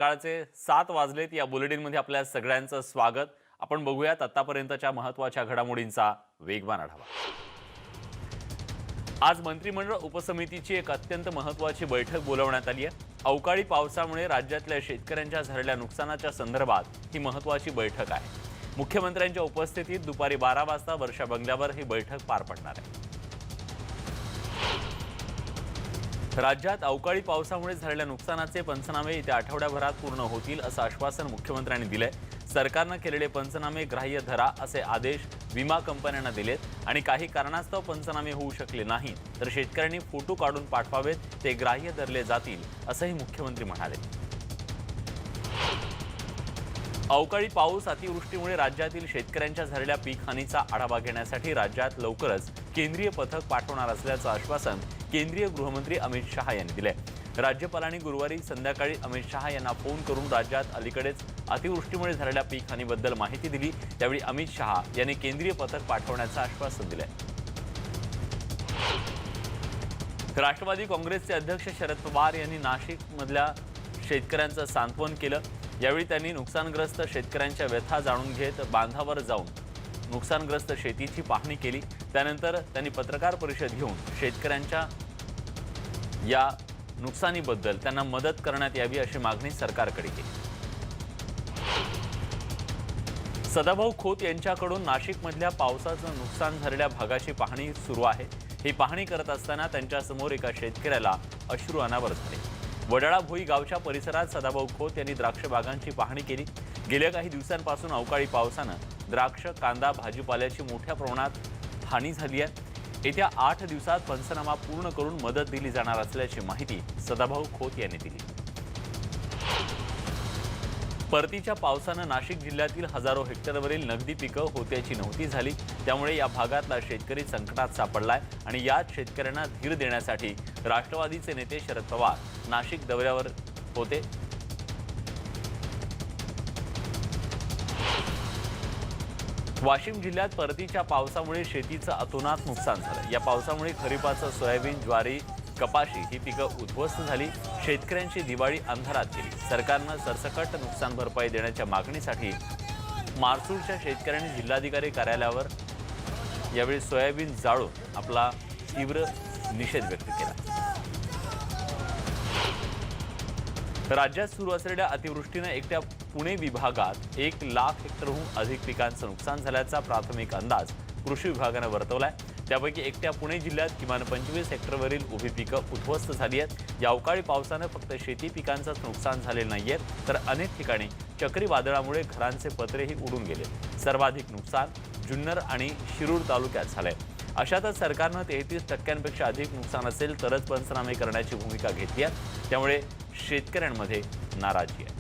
सकाळचे 7 वाजलेत. या बुलेटिनमध्ये आपल्या सगळ्यांचं स्वागत. आपण बघूयात आतापर्यंतच्या महत्त्वाच्या घडामोडींचा वेगवान आढावा. आज मंत्रिमंडळ उपसमितीची एक अत्यंत महत्त्वाची बैठक बोलावण्यात आली आहे. अवकाळी पावसामुळे राज्यातल्या शेतकऱ्यांच्या झालेल्या नुकसानाच्या संदर्भात ही महत्त्वाची बैठक आहे. मुख्यमंत्र्यांच्या उपस्थितीत दुपारी 12 वाजता वर्षा बंगल्यावर ही बैठक पार पडणार आहे. राज्यात अवकाळी पावसामुळे झालेल्या नुकसानाचे पंचनामे येत्या आठवड्याभरात पूर्ण होतील असं आश्वासन मुख्यमंत्र्यांनी दिलंय. सरकारनं केलेले पंचनामे ग्राह्य धरा असे आदेश विमा कंपन्यांना दिलेत आणि काही कारणास्तव पंचनामे होऊ शकले नाही तर शेतकऱ्यांनी फोटो काढून पाठवावेत, ते ग्राह्य धरले जातील असंही मुख्यमंत्री म्हणाले. अवकाळी पाऊस अतिवृष्टीमुळे राज्यातील शेतकऱ्यांच्या झालेल्या पीक हानीचा आढावा घेण्यासाठी राज्यात लवकरच केंद्रीय पथक पाठवणार असल्याचं आश्वासन केंद्रीय गृहमंत्री अमित शहा यांनी दिले. राज्यपालांनी गुरुवारी संध्याकाळी अमित शहा यांना फोन करून राज्यात अलीकडेच अतिवृष्टीमुळे झालेल्या पीक हानीबद्दल माहिती दिली. त्यावेळी अमित शहा यांनी केंद्रीय पथक पाठवण्याचं आश्वासन दिले. राष्ट्रवादी काँग्रेसचे अध्यक्ष शरद पवार यांनी नाशिकमधल्या शेतकऱ्यांचं सांत्वन केलं. यावेळी त्यांनी नुकसानग्रस्त शेतकऱ्यांच्या व्यथा जाणून घेत बांधावर जाऊन नुकसानग्रस्त शेतीची पाहणी केली. त्यानंतर त्यांनी पत्रकार परिषद घेऊन शेतकऱ्यांच्या या नुकसानीबद्दल त्यांना मदत करण्यात यावी अशी मागणी सरकारकडे केली. सदाभाऊ खोत यांच्याकडून नाशिकमधल्या पावसाचं नुकसान झालेल्या भागाची पाहणी सुरू आहे. ही पाहणी करत असताना त्यांच्यासमोर एका शेतकऱ्याला अश्रू अनावर झाले. वडाळा भोई गावच्या परिसरात सदाभाऊ खोत यांनी द्राक्ष बागांची पाहणी केली. गेल्या काही दिवसांपासून अवकाळी पावसानं द्राक्ष, कांदा, भाजीपाल्याची मोठ्या प्रमाणात हानी झाली आहे. येत्या 8 दिवसात पंचनामा पूर्ण करून मदत दिली जाणार असल्याची माहिती सदाभाऊ खोत यांनी दिली. परतीच्या पावसानं नाशिक जिल्ह्यातील हजारो हेक्टरवरील नगदी पिकं होत्याची नव्हती झाली. त्यामुळे या भागातला शेतकरी संकटात सापडलाय आणि याच शेतकऱ्यांना धीर देण्यासाठी राष्ट्रवादीचे नेते शरद पवार नाशिक दौऱ्यावर होते. वाशिम जिल्ह्यात परतीच्या पावसामुळे शेतीचं अतोनात नुकसान झालं. या पावसामुळे खरीपाचं सोयाबीन, ज्वारी, कपाशी ही पिकं उद्ध्वस्त झाली. शेतकऱ्यांची दिवाळी अंधारात गेली. सरकारनं सरसकट नुकसान भरपाई देण्याच्या मागणीसाठी मारसूरच्या शेतकऱ्यांनी जिल्हाधिकारी कार्यालयावर यावेळी सोयाबीन जाळून आपला तीव्र निषेध व्यक्त केला. राज्यात सुरू असलेल्या अतिवृष्टीनं एकट्या पुणे विभागात 1 लाख हेक्टरहून अधिक पिकांचं नुकसान झाल्याचा प्राथमिक अंदाज कृषी विभागानं वर्तवलाय. त्यापैकी एकट्या पुणे जिल्ह्यात किमान 25 हेक्टरवरील उभी पिकं उद्ध्वस्त झाली आहेत. या अवकाळी पावसानं फक्त शेती पिकांचंच नुकसान झालेलं नाहीये तर अनेक ठिकाणी चक्रीवादळामुळे घरांचे पत्रेही उडून गेले. सर्वाधिक नुकसान जुन्नर आणि शिरूर तालुक्यात झालंय. अशातच सरकारनं 33% अधिक नुकसान असेल तरच पंचनामे करण्याची भूमिका घेतली आहे. त्यामुळे शेतकऱ्यांमध्ये नाराजी आहे.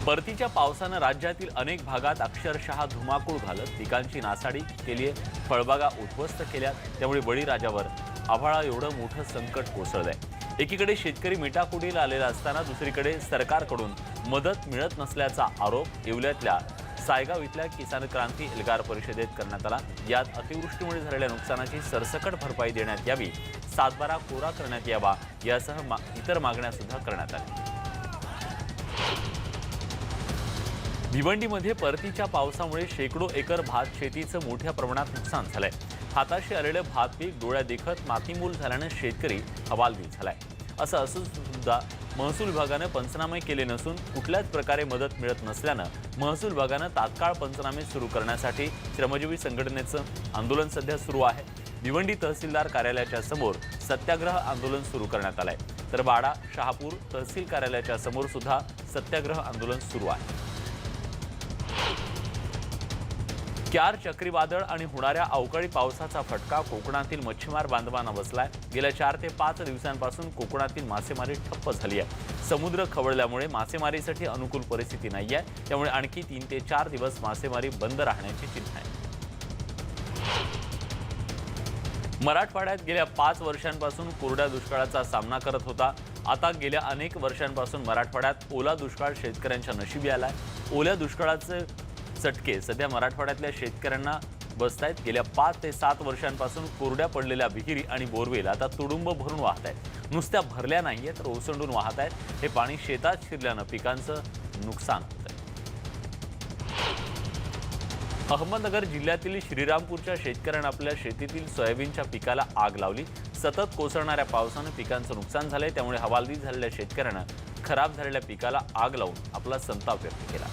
परतीच्या पावसानं राज्यातील अनेक भागात अक्षरशः धुमाकूळ घालत पिकांची नासाडी केली आहे. फळबागा उद्ध्वस्त केल्या. त्यामुळे बळीराजावर आभाळा एवढं मोठं संकट कोसळलंय. एकीकडे शेतकरी मिठाकुटीला आलेला असताना दुसरीकडे सरकारकडून मदत मिळत नसल्याचा आरोप येवल्यातल्या सायगाव इथल्या किसान क्रांती एल्गार परिषदेत करण्यात आला. यात अतिवृष्टीमुळे झालेल्या नुकसानाची सरसकट भरपाई देण्यात यावी, सातबारा कोरा करण्यात यावा यासह इतर मागण्या सुद्धा करण्यात आल्या. भिवंडीमध्ये परतीच्या पावसामुळे शेकडो एकर भात शेतीचं मोठ्या प्रमाणात नुकसान झालंय. हाताशी आलेलं भात पीक डोळ्या देखत मातीमोल झाल्यानं शेतकरी हवालदिल झालाय. असं असून सुद्धा महसूल विभागानं पंचनामे केले नसून कुठल्याच प्रकारे मदत मिळत नसल्यानं महसूल विभागानं तात्काळ पंचनामे सुरू करण्यासाठी श्रमजीवी संघटनेचं आंदोलन सध्या सुरू आहे. भिवंडी तहसीलदार कार्यालयाच्या समोर सत्याग्रह आंदोलन सुरू करण्यात आलंय. तर वाडा, शहापूर तहसील कार्यालयाच्या समोर सुद्धा सत्याग्रह आंदोलन सुरू आहे. क्यार चक्रीवादळ आणि होणाऱ्या अवकाळी पावसाचा फटका कोकणातील मच्छीमार बांधवांना बसलाय. गेल्या 4 ते 5 दिवसांपासून कोकणातील मासेमारी ठप्प झाली आहे. समुद्र खवळल्यामुळे मासेमारीसाठी अनुकूल परिस्थिती नाही आहे. त्यामुळे आणखी 3 ते 4 दिवस मासेमारी बंद राहण्याची चिन्ह आहे. मराठवाड्यात गेल्या 5 वर्षांपासून कोरड्या दुष्काळाचा सामना करत होता. आता गेल्या अनेक वर्षांपासून मराठवाड्यात ओला दुष्काळ शेतकऱ्यांच्या नशिबी आलाय. ओल्या दुष्काळाचे चटके सध्या मराठवाड्यातल्या शेतकऱ्यांना बसतायत। गेल्या 5 ते 7 वर्षांपासून कोरड्या पडलेल्या विहिरी आणि बोरवेल आता तुडुंब भरून वाहत आहेत। नुसत्या भरल्या नाहीये तर ओसंडून वाहत आहेत। हे पाणी शेतात शिरल्यानं पिकांचं नुकसान होतंय। अहमदनगर जिल्ह्यातील श्रीरामपूरच्या शेतकऱ्यांनी आपल्या शेतीतील सोयाबीनच्या पिकाला आग लावली। सतत कोसळणाऱ्या पावसानं पिकांचं नुकसान झालंय, त्यामुळे हवालदिल झालेल्या शेतकऱ्यांना खराब झालेल्या पिकाला आग लावून आपला संताप व्यक्त केला।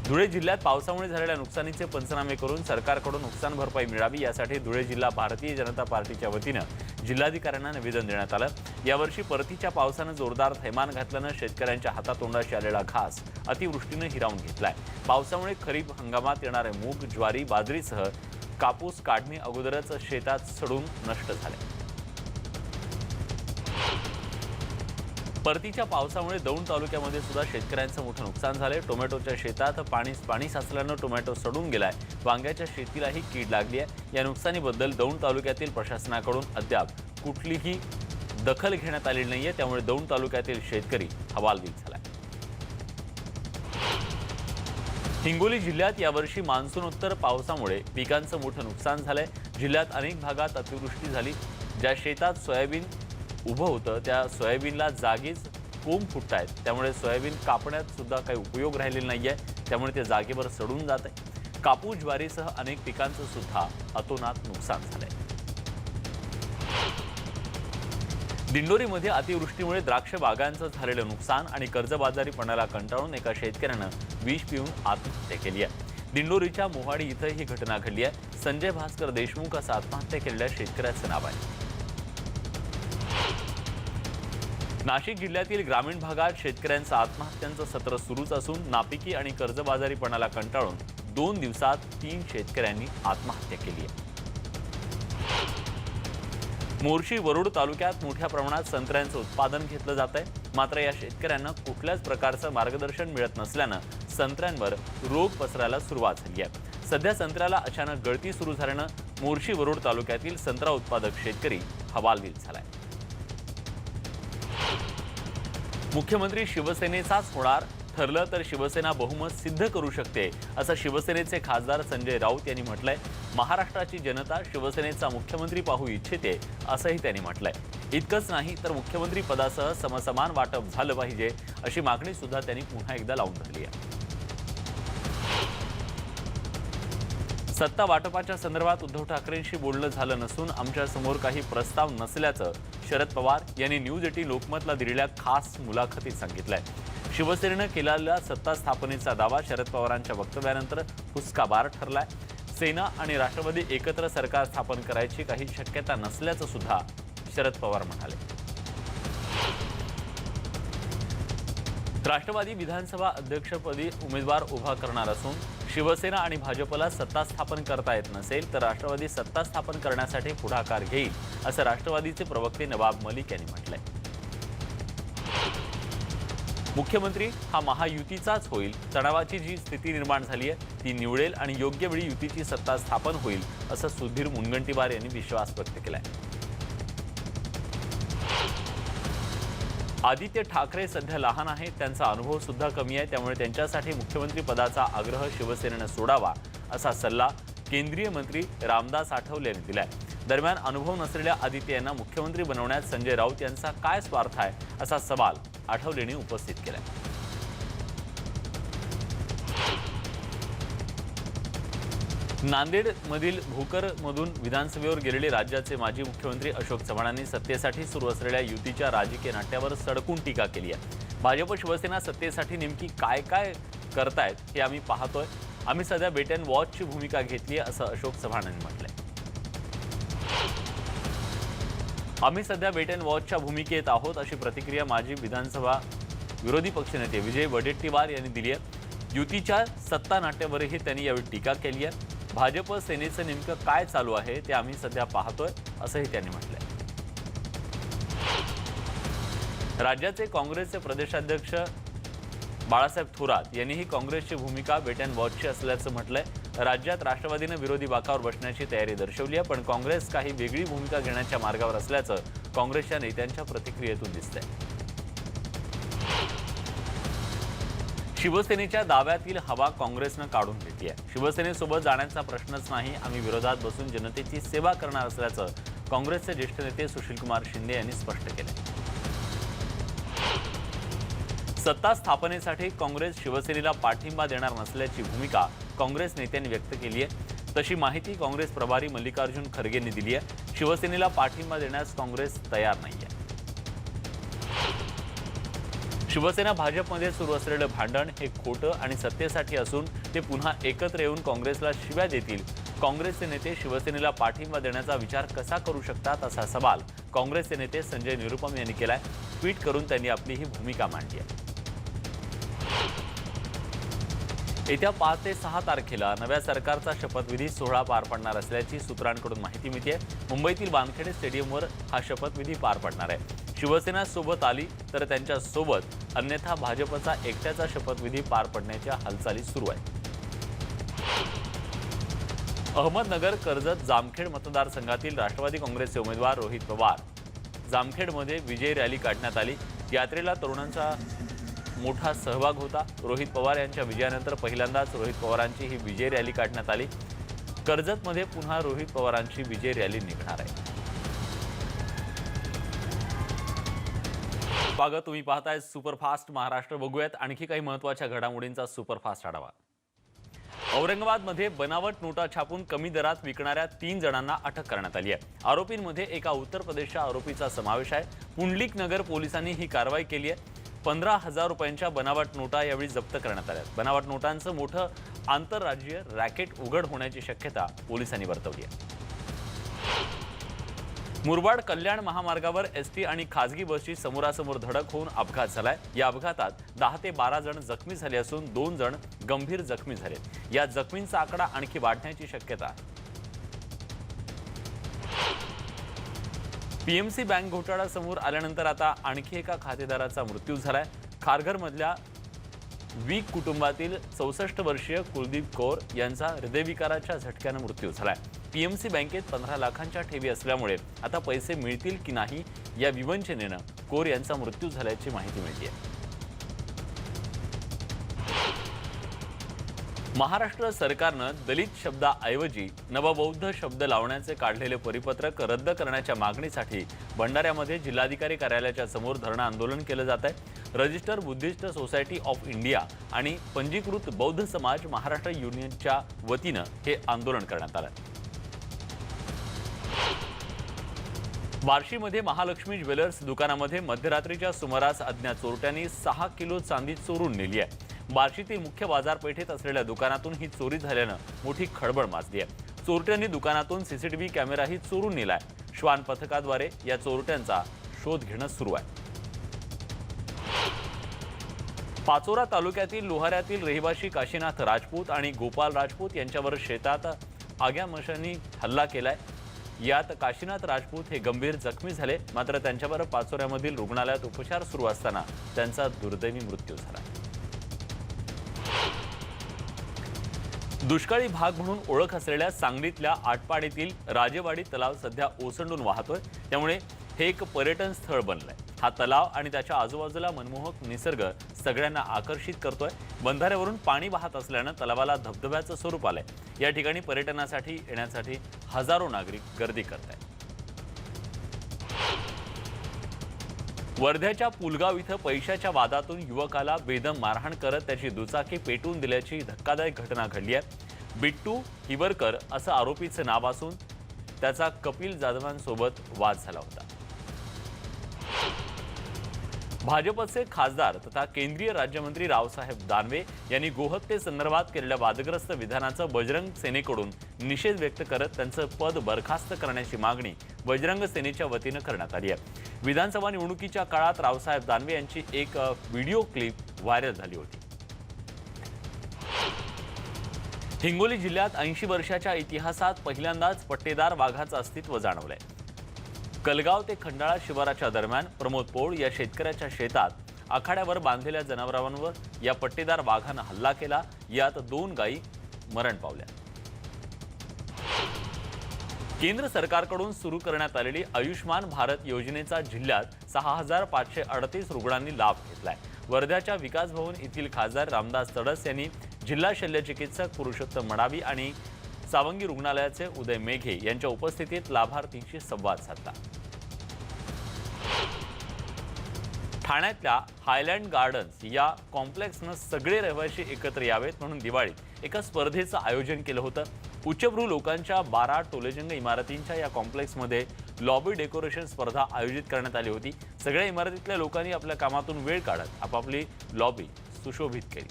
धुळे जिल्ह्यात पावसामुळे झालेल्या नुकसानीचे पंचनामे करून सरकारकडून नुकसान भरपाई मिळावी यासाठी धुळे जिल्हा भारतीय जनता पार्टीच्या वतीनं जिल्हाधिकाऱ्यांना निवेदन देण्यात आलं। यावर्षी परतीच्या पावसानं जोरदार थैमान घातल्यानं शेतकऱ्यांच्या हातातोंडाशी आलेला घास अतिवृष्टीनं हिरावून घेतलाय। पावसामुळे खरीप हंगामात येणारे मूग, ज्वारी, बाजरीसह कापूस काढणी अगोदरच शेतात सडून नष्ट झाले। परतीच्या पावसामुळे दौंड तालुक्यामध्ये सुद्धा शेतकऱ्यांचं मोठं नुकसान झालंय। टोमॅटोच्या शेतात पाणी साचल्यानं टोमॅटो सडून गेलाय। वांग्याच्या शेतीलाही कीड लागली आहे। या नुकसानीबद्दल दौंड तालुक्यातील प्रशासनाकडून अद्याप कुठलीही दखल घेण्यात आलेली नाहीये, त्यामुळे दौंड तालुक्यातील शेतकरी हवालदिल झालाय। हिंगोली जिल्ह्यात यावर्षी मान्सूनोत्तर पावसामुळे पिकांचं मोठं नुकसान झालंय। जिल्ह्यात अनेक भागात अतिवृष्टी झाली। ज्या शेतात सोयाबीन उभं होतं त्या सोयाबीनला जागीच कोंब फुटतायत, त्यामुळे सोयाबीन कापण्यात सुद्धा काही उपयोग राहिलेला नाहीये, त्यामुळे ते जागेवर सडून जात आहे। कापूस, ज्वारीसह अनेक पिकांचं सुद्धा अतोनात नुकसान झालंय। दिंडोरीमध्ये अतिवृष्टीमुळे द्राक्ष बागांचं झालेलं नुकसान आणि कर्जबाजारीपणाला कंटाळून एका शेतकऱ्यानं विष पिऊन आत्महत्या केली आहे। दिंडोरीच्या मोहाडी इथं ही घटना घडली आहे। संजय भास्कर देशमुख असं आत्महत्या केलेल्या शेतकऱ्याचं नाव आहे। नाशिक जिल्ह्यातील ग्रामीण भागात शेतकऱ्यांचं आत्महत्यांचं सत्र सुरूच असून नापिकी आणि कर्जबाजारीपणाला कंटाळून 2 दिवसात 3 शेतकऱ्यांनी आत्महत्या केली आहे। मोर्शी वरुड तालुक्यात मोठ्या प्रमाणात संत्र्यांचं उत्पादन घेतलं जात आहे, मात्र या शेतकऱ्यांना कुठल्याच प्रकारचं मार्गदर्शन मिळत नसल्यानं संत्र्यांवर रोग पसरायला सुरुवात झाली आहे। सध्या संत्र्याला अचानक गळती सुरू झाल्यानं मोर्शी वरुड तालुक्यातील संत्रा उत्पादक शेतकरी हवालदिल झालाय। मुख्यमंत्री शिवसेनेचाच होणार, ठरलं तर शिवसेना बहुमत सिद्ध करू शकते, असं शिवसेनेचे खासदार संजय राऊत यांनी म्हटलंय। महाराष्ट्राची जनता शिवसेनेचा मुख्यमंत्री पाहू इच्छिते, असंही त्यांनी म्हटलंय। इतकंच नाही तर मुख्यमंत्री पदासह समसमान वाटप झालं पाहिजे, अशी मागणी सुद्धा त्यांनी पुन्हा एकदा लावून धरली आहे। सत्ता वाटपाच्या संदर्भात उद्धव ठाकरेंशी बोलणं झालं नसून आमच्यासमोर काही प्रस्ताव नसल्याचं शरद पवार यांनी न्यूज 18 लोकमतला दिलेल्या खास मुलाखतीत सांगितलंय। शिवसेनेनं केलेला सत्ता स्थापनेचा दावा शरद पवारांच्या वक्तव्यानंतर फुसकाबार ठरलाय। सेना आणि राष्ट्रवादी एकत्र सरकार स्थापन करायची काही शक्यता नसल्याचं सुद्धा शरद पवार म्हणाले। राष्ट्रवादी विधानसभा अध्यक्षपदी उमेदवार उभा करणार असून शिवसेना आणि भाजपला सत्ता स्थापन करता येत नसेल तर राष्ट्रवादी सत्ता स्थापन करण्यासाठी पुढाकार घेईल, असं राष्ट्रवादीचे प्रवक्ते नवाब मलिक यांनी म्हटलंय। मुख्यमंत्री हा महायुतीचाच होईल, तणावाची जी स्थिती निर्माण झाली आहे ती निवळेल आणि योग्य वेळी युतीची सत्ता स्थापन होईल, असं सुधीर मुनगंटीवार यांनी विश्वास व्यक्त केलाय। आदित्य ठाकरे सध्या लहान आहेत, त्यांचा अनुभव सुद्धा कमी आहे, त्यामुळे त्यांच्यासाठी मुख्यमंत्री पदाचा आग्रह शिवसेनेनं सोडावा, असा सल्ला केंद्रीय मंत्री रामदास आठवले यांनी दिलाय। दरम्यान अनुभव नसलेल्या आदित्य यांना मुख्यमंत्री बनवण्यात संजय राऊत यांचा काय स्वार्थ आहे, असा सवाल आठवलेंनी उपस्थित केलाय। नांदेडमधील भोकरमधून विधानसभेवर गेलेले राज्याचे माजी मुख्यमंत्री अशोक चव्हाणांनी सत्तेसाठी सुरू असलेल्या युतीच्या राजकीय नाट्यावर सडकून टीका केली आहे। भाजप शिवसेना सत्तेसाठी नेमकी काय काय करतायत हे आम्ही पाहतोय, आम्ही सध्या वेट अँड वॉचची भूमिका घेतली आहे, असं अशोक चव्हाणांनी म्हटलंय। आम्ही सध्या वेट अँड वॉचच्या भूमिकेत आहोत, अशी प्रतिक्रिया माजी विधानसभा विरोधी पक्षनेते विजय वडेट्टीवार यांनी दिली आहे। युतीच्या सत्ता नाट्यावरही त्यांनी यावेळी टीका केली आहे। भाजप सेनेचं नेमकं काय चालू आहे ते आम्ही सध्या पाहतोय, असंही त्यांनी म्हटलंय। राज्याचे काँग्रेसचे प्रदेशाध्यक्ष बाळासाहेब थोरात यांनीही काँग्रेसची भूमिका वेट अँड वॉचची असल्याचं म्हटलंय। राज्यात राष्ट्रवादीनं विरोधी बाकावर बसण्याची तयारी दर्शवली आहे, पण काँग्रेस काही वेगळी भूमिका घेण्याच्या मार्गावर असल्याचं काँग्रेसच्या नेत्यांच्या प्रतिक्रियेतून दिसतंय। शिवसेनेच्या दाव्यातील हवा काँग्रेसनं काढून घेतली आहे. शिवसेनेसोबत जाण्याचा प्रश्नच नाही, आम्ही विरोधात बसून जनतेची सेवा करणार असल्याचं काँग्रेसचे ज्येष्ठ नेते सुशीलकुमार शिंदे यांनी स्पष्ट केलं. सत्ता स्थापनेसाठी काँग्रेस शिवसेनेला पाठिंबा देणार नसल्याची भूमिका काँग्रेस नेत्यांनी व्यक्त केली आहे. तशी माहिती काँग्रेस प्रभारी मल्लिकार्जुन खरगेंनी दिली आहे. शिवसेनेला पाठिंबा देण्यास काँग्रेस तयार नाहीये. शिवसेना भाजपमध्ये सुरू असलेलं भांडण हे खोटं आणि सत्तेसाठी असून ते पुन्हा एकत्र येऊन काँग्रेसला शिव्या देतील. काँग्रेसचे नेते शिवसेनेला पाठिंबा देण्याचा विचार कसा करू शकतात, असा सवाल काँग्रेसचे नेते संजय निरुपम यांनी केलाय. ट्विट करून त्यांनी आपली ही भूमिका मांडली आहे. येत्या 5 ते 6 तारखेला नव्या सरकारचा शपथविधी सोहळा पार पडणार असल्याची सूत्रांकडून माहिती मिळते. मुंबईतील वानखेडे स्टेडियमवर हा शपथविधी पार पडणार आहे. शिवसेना सोबत आली तर त्यांच्या सोबत, अन्यथा भाजपचा एकट्याचा शपथविधी पार पडण्याच्या हालचाली सुरू आहेत. अहमदनगर, कर्जत, जामखेड मतदारसंघातील राष्ट्रवादी काँग्रेसचे उमेदवार रोहित पवार जामखेडमध्ये विजय रॅली काढण्यात आली. यात्रेला तरुणांचा मोठा सहभाग होता. रोहित पवार यांच्या विजयानंतर पहिल्यांदाच रोहित पवारांची ही विजय रॅली काढण्यात आली. कर्जतमध्ये पुन्हा रोहित पवारांची विजय रॅली निघणार आहे. स्वागत, तुम्ही पाहताय सुपरफास्ट महाराष्ट्र. बघूयात आणखी काही महत्त्वाच्या घडामोडींचा सुपरफास्ट आढावा. औरंगाबादमध्ये बनावट नोटा छापून कमी दरात विकणाऱ्या 3 जणांना अटक करण्यात आली आहे. आरोपींमध्ये एका उत्तर प्रदेशच्या आरोपीचा समावेश आहे. पुंडलिक नगर पोलिसांनी ही कारवाई केली आहे. 15,000 रुपयांच्या बनावट नोटा यावेळी जप्त करण्यात आल्या. बनावट नोटांचं मोठं आंतरराज्यीय रॅकेट उघड होण्याची शक्यता पोलिसांनी वर्तवली आहे. मुरबाड कल्याण महामार्गावर एसटी आणि खासगी बसची समोरासमोर धडक होऊन अपघात झालाय. या अपघातात 10 ते 12 जण जखमी झाले असून 2 जण गंभीर जखमी झाले. या जखमींचा आकडा आणखी वाढण्याची शक्यता आहे. पीएमसी बँक घोटाळा समोर आल्यानंतर आता आणखी एका खातेदाराचा मृत्यू झालाय. खारघरमधल्या वीक कुटुंबातील 64 वर्षीय कुलदीप कौर यांचा हृदयविकाराच्या झटक्यानं मृत्यू झालाय. पीएमसी बँकेत 15 लाखांच्या ठेवी असल्यामुळे आता पैसे मिळतील की नाही या विवंचनेनं कौर यांचा मृत्यू झाल्याची माहिती मिळते. महाराष्ट्र सरकारनं दलित शब्दाऐवजी नवबौद्ध शब्द लावण्याचे काढलेले परिपत्रक रद्द करण्याच्या मागणीसाठी भंडाऱ्यामध्ये जिल्हाधिकारी कार्यालयाच्या समोर धरणं आंदोलन केलं जात आहे. Register Buddhist society of India आणि पंजीकृत बौद्ध समाज महाराष्ट्र युनियनच्या वतीनं हे आंदोलन करण्यात आलं. बार्शीमध्ये महालक्ष्मी ज्वेलर्स दुकानामध्ये मध्यरात्रीच्या सुमारास अज्ञात चोरट्यांनी 6 किलो चांदी चोरून नेली आहे. बार्शीतील मुख्य बाजारपेठेत असलेल्या दुकानातून ही चोरी झाल्यानं मोठी खळबळ माजली आहे. चोरट्यांनी दुकानातून सीसीटीव्ही कॅमेराही चोरून नेलाय. श्वान पथकाद्वारे या चोरट्यांचा शोध घेणं सुरू आहे. पाचोरा तालुक्यातील लोहाऱ्यातील रहिवासी काशीनाथ राजपूत आणि गोपाल राजपूत यांच्यावर शेतात आग्यामशांनी हल्ला केलाय. यात काशीनाथ राजपूत हे गंभीर जखमी झाले. मात्र त्यांच्यावर पाचोऱ्यामधील रुग्णालयात उपचार सुरू असताना त्यांचा दुर्दैवी मृत्यू झाला. दुष्काळी भाग म्हणून ओळख असलेल्या सांगलीतल्या आटपाडीतील राजेवाडी तलाव सध्या ओसंडून वाहतोय. त्यामुळे हे एक पर्यटन स्थळ बनलंय. हा तलाव आणि त्याच्या आजूबाजूला मनमोहक निसर्ग सगळ्यांना आकर्षित करतोय. बंधाऱ्यावरून पाणी वाहत असल्यानं तलावाला धबधब्याचं स्वरूप आलंय. या ठिकाणी पर्यटनासाठी येण्यासाठी हजारो नागरिक गर्दी करत आहेत. वर्ध्याच्या पुलगाव इथं पैशाच्या वादातून युवकाला बेदम मारहाण करत त्याची दुचाकी पेटवून दिल्याची धक्कादायक घटना घडली आहे. बिट्टू हिवरकर असं आरोपीचं नाव असून त्याचा कपिल जाधवांसोबत वाद झाला होता. भाजपचे खासदार तथा केंद्रीय राज्यमंत्री रावसाहेब दानवे यांनी गोहत्येसंदर्भात केलेल्या वादग्रस्त विधानाचं बजरंग सेनेकडून निषेध व्यक्त करत त्यांचं पद बरखास्त करण्याची मागणी बजरंग सेनेच्या वतीनं करण्यात आली आहे. विधानसभा निवडणुकीच्या काळात रावसाहेब दानवे यांची एक व्हिडिओ क्लिप व्हायरल झाली होती. हिंगोली जिल्ह्यात 80 वर्षाच्या इतिहासात पहिल्यांदाच पट्टेदार वाघाचं अस्तित्व जाणवलंय. कलगाव ते खंडाळा शिवाराच्या दरम्यान प्रमोद पौळ या शेतकऱ्याच्या शेतात आखाड्यावर बांधलेल्या जनावरांवर या पट्टेदार वाघानं हल्ला केला. यात 2 गायी मरण पावल्या. केंद्र सरकारकडून सुरू करण्यात आलेली आयुष्मान भारत योजनेचा जिल्ह्यात 6,538 रुग्णांनी लाभ घेतलाय. वर्ध्याच्या विकास भवन येथील खासदार रामदास तडस यांनी जिल्हा शल्यचिकित्सक पुरुषोत्तम मडावी आणि सावंगी रुग्णालयाचे उदय मेघे यांच्या उपस्थितीत लाभार्थींशी संवाद साधला। ठाण्यातल्या हायलँड गार्डन्स या कॉम्प्लेक्सनं सगळे रहिवासी एकत्र यावेत म्हणून दिवाळीत एका स्पर्धेचं आयोजन केलं होतं। उच्चभ्रू लोकांच्या 12 टोलेजंग इमारतींच्या या कॉम्प्लेक्समध्ये लॉबी डेकोरेशन स्पर्धा आयोजित करण्यात आली होती। सगळ्या इमारतीतल्या लोकांनी आपल्या कामातून वेळ काढत आपापली लॉबी सुशोभित केली।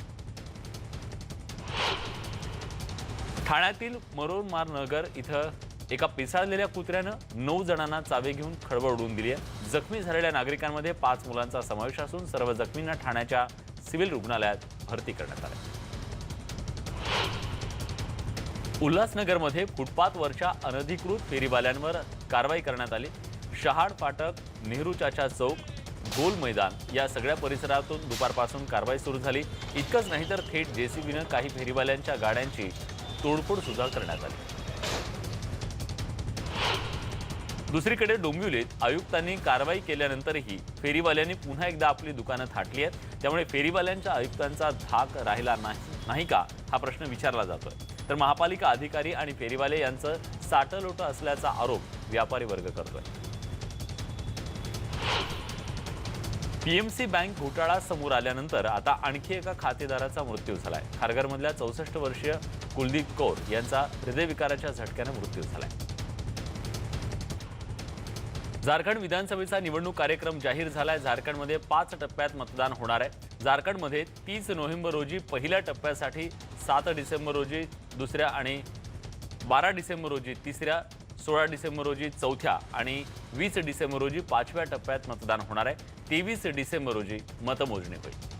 ठाण्यातील मरोनमार नगर इथं एका पिसाळलेल्या कुत्र्यानं 9 जणांना चावे घेऊन खळबळ उडवून दिली आहे। जखमी झालेल्या नागरिकांमध्ये 5 मुलांचा समावेश असून सर्व जखमींना ठाण्याच्या सिव्हिल रुग्णालयात भरती करण्यात आले। उल्हासनगरमध्ये फुटपाथवरच्या अनधिकृत फेरीवाल्यांवर कारवाई करण्यात आली। शहाड फाटक, नेहरू चाचा चौक, गोल मैदान या सगळ्या परिसरातून दुपारपासून कारवाई सुरू झाली। इतकंच नाही तर थेट जेसीबीनं काही फेरीवाल्यांच्या गाड्यांची तोडफोड सुद्धा करण्यात आली। दुसरीकडे डोंबिवलीत आयुक्तांनी कारवाई केल्यानंतरही फेरीवाल्यांनी पुन्हा एकदा आपली दुकानं थाटली आहेत। त्यामुळे फेरीवाल्यांच्या आयुक्तांचा धाक राहिला नाही का हा प्रश्न विचारला जातोय। तर महापालिका अधिकारी आणि फेरीवाले यांचं साटलोटं असल्याचा आरोप व्यापारी वर्ग करतोय। पीएमसी बँक घोटाळा समोर आल्यानंतर आता आणखी एका खातेदाराचा मृत्यू झालाय। खारघरमधल्या 64 वर्षीय कुलदीप कौर यांचा हृदयविकाराच्या झटक्याने मृत्यू झालाय। झारखंड विधानसभेचा निवडणूक कार्यक्रम जाहीर झालाय। झारखंडमध्ये 5 टप्प्यात मतदान होणार आहे। झारखंडमध्ये 30 नोव्हेंबर रोजी पहिल्या टप्प्यासाठी, 7 डिसेंबर रोजी दुसऱ्या आणि 12 डिसेंबर रोजी तिसऱ्या, 16 डिसेंबर रोजी चौथ्या आणि 20 डिसेंबर रोजी 5व्या टप्प्यात मतदान होणार आहे। 23 डिसेंबर रोजी मतमोजणी होईल।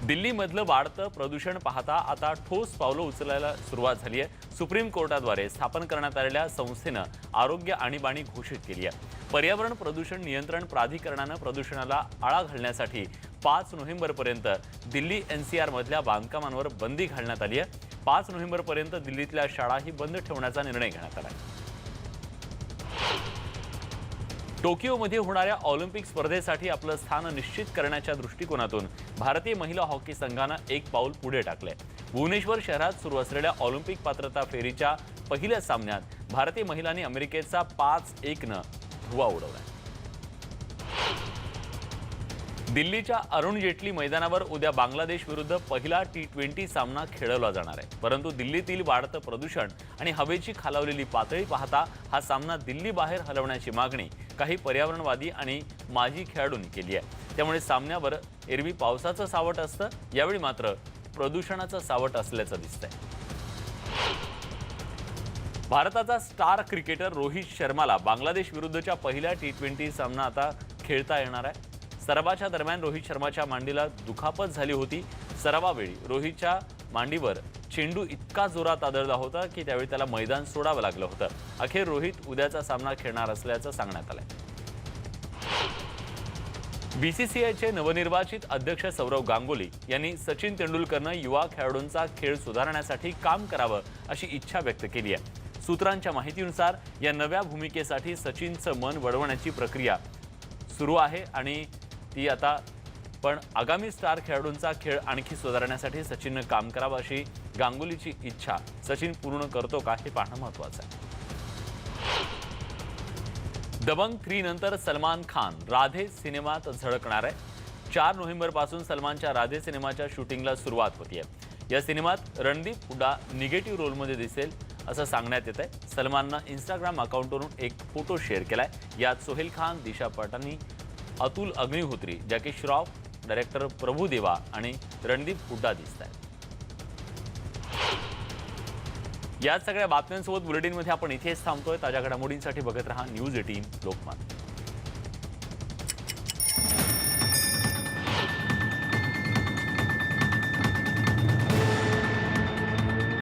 दिल्लीमधलं वाढतं प्रदूषण पाहता आता ठोस पावलं उचलायला सुरुवात झाली आहे। सुप्रीम कोर्टाद्वारे स्थापन करण्यात आलेल्या संस्थेनं आरोग्य आणीबाणी घोषित केली आहे। पर्यावरण प्रदूषण नियंत्रण प्राधिकरणानं प्रदूषणाला आळा घालण्यासाठी 5 नोव्हेंबरपर्यंत दिल्ली एनसीआर मधल्या बांधकामांवर बंदी घालण्यात आली आहे। 5 नोव्हेंबरपर्यंत दिल्लीतल्या शाळाही बंद ठेवण्याचा निर्णय घेण्यात आला आहे। टोकियोमध्ये होणाऱ्या ऑलिम्पिक स्पर्धेसाठी आपलं स्थान निश्चित करण्याच्या दृष्टिकोनातून भारतीय महिला हॉकी संघानं एक पाऊल पुढे टाकलंय। भुवनेश्वर शहरात सुरू असलेल्या ऑलिम्पिक पात्रता फेरीच्या पहिल्या सामन्यात भारतीय महिलांनी अमेरिकेचा 5-1नं धुव्वा उडवलाय। दिल्लीच्या अरुण जेटली मैदानावर उद्या बांगलादेश विरुद्ध पहिला T20 सामना खेळवला जाणार आहे। परंतु दिल्लीतील वाढतं प्रदूषण आणि हवेची खालावलेली पातळी पाहता हा सामना दिल्ली बाहेर हलवण्याची मागणी काही पर्यावरणवादी आणि माजी खेळाडूंनी केली आहे। त्यामुळे सामन्यावर एरवी पावसाचं सावट असतं, यावेळी मात्र प्रदूषणाचं सावट असल्याचं दिसतंय। भारताचा स्टार क्रिकेटर रोहित शर्माला बांगलादेश विरुद्धच्या पहिल्या T20 सामना आता खेळता येणार आहे। सरावाच्या दरम्यान रोहित शर्माच्या मांडीला दुखापत झाली होती। सरावावेळी रोहितच्या मांडीवर चेंडू इतका जोरात आदळला होता की त्यावेळी त्याला मैदान सोडावं लागलं होतं। अखेर रोहित उद्याचा सामना खेळणार असल्याचं सांगण्यात आलंय। बीसीसीआयचे नवनिर्वाचित अध्यक्ष सौरव गांगुली यांनी सचिन तेंडुलकरनं युवा खेळाडूंचा खेळ सुधारण्यासाठी काम करावं अशी इच्छा व्यक्त केली आहे। सूत्रांच्या माहितीनुसार या नव्या भूमिकेसाठी सचिनचं मन वळवण्याची प्रक्रिया सुरू आहे आणि ती आता पण आगामी स्टार खेळाडूंचा खेळ आणखी सुधारण्यासाठी सचिननं काम करावं अशी गांगुलीची इच्छा सचिन पूर्ण करतो का हे पाहणं महत्त्वाचं आहे। दबंग 3 नंतर सलमान खान राधे सिनेमात झळकणार आहे। 4 नोव्हेंबरपासून सलमानच्या राधे सिनेमाच्या शूटिंगला सुरुवात होतीये। या सिनेमात रणदीप हुड्डा निगेटिव्ह रोलमध्ये दिसेल असं सांगण्यात येत आहे। सलमाननं इंस्टाग्राम अकाउंटवरून एक फोटो शेअर केलाय। यात सोहेल खान, दिशा पटानी, अतुल अग्निहोत्री, जॅकी श्रॉफ, डायरेक्टर प्रभुदेवा आणि रणदीप हुड्डा दिसत आहेत। या सगळ्या बातम्यांसोबत बुलेटिनमध्ये आपण इथेच थांबतोय। ताज्या घडामोडींसाठी बघत रहा न्यूज 18 लोकमत।